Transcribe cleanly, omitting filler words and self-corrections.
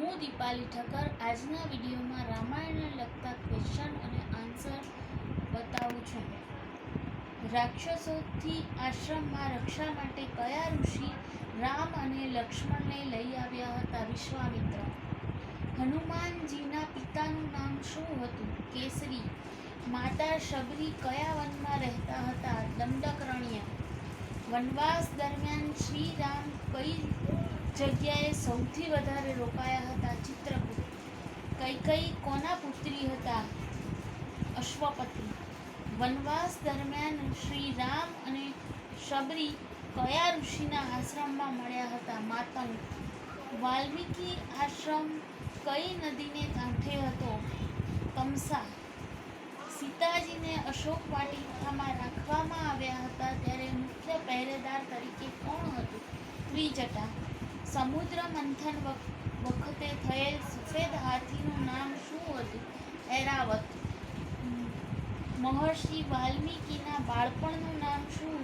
હું દીપાલી ઠક્કર આજના વિડીયોમાં રામાયણને લગતા ક્વેશ્ચન અને આન્સર બતાવું છું. રાક્ષસોથી આશ્રમમાં રક્ષા માટે કયા ઋષિ રામ અને લક્ષ્મણને લઈ આવ્યા હતા? વિશ્વામિત્ર. હનુમાનજીના પિતાનું નામ શું હતું? કેસરી. માતા શબરી કયા વનમાં રહેતા હતા? દંડકરણ્ય. વનવાસ દરમિયાન શ્રી રામ કઈ જગ્યાએ સૌથી વધારે રોકાયા હતા? ચિત્રકૂટ. કૈકેયી કોના પુત્રી હતા? અશ્વપતિ. વનવાસ દરમિયાન શ્રી રામ અને શબરી કયા ઋષિના આશ્રમમાં મળ્યા હતા? માતંગ. વાલ્મીકી આશ્રમ કઈ નદીને કાંઠે હતો? તમસા. સીતાજીને અશોક વાટિકામાં રાખવામાં આવ્યા હતા ત્યારે મુખ્ય પહેરેદાર તરીકે કોણ હતું? ત્રિજટા. સમુદ્ર મંથન વખતે થયેલ સફેદ હાથીનું નામ શું હતું? ઐરાવત. મહર્ષિ વાલ્મીકીના બાળપણનું નામ શું